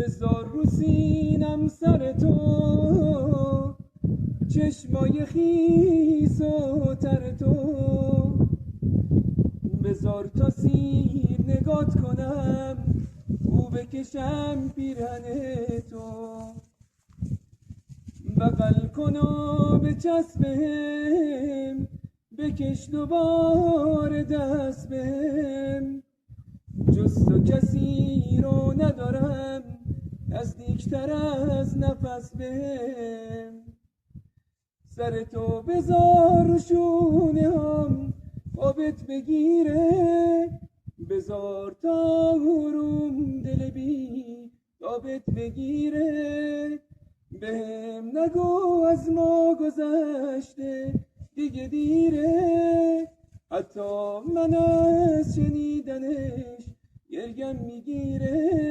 بذار رو سینم سر تو، چشمای خیس و تر تو، بذار تا سیر نگات کنم، او بکشم پیرهن تو، بغل کن و بچسب بهم، بکش دوباره دست بهم، جز تو کسی رو ندارم، نزدیکتر از نفس بهم، سر تو بذار رو شونه هم، خوابت بگیره، بذار تا روم دل بی تابت بگیره، بهم نگو از ما گذشته دیگه دیره، حتی من از شنیدنش گریم میگیره.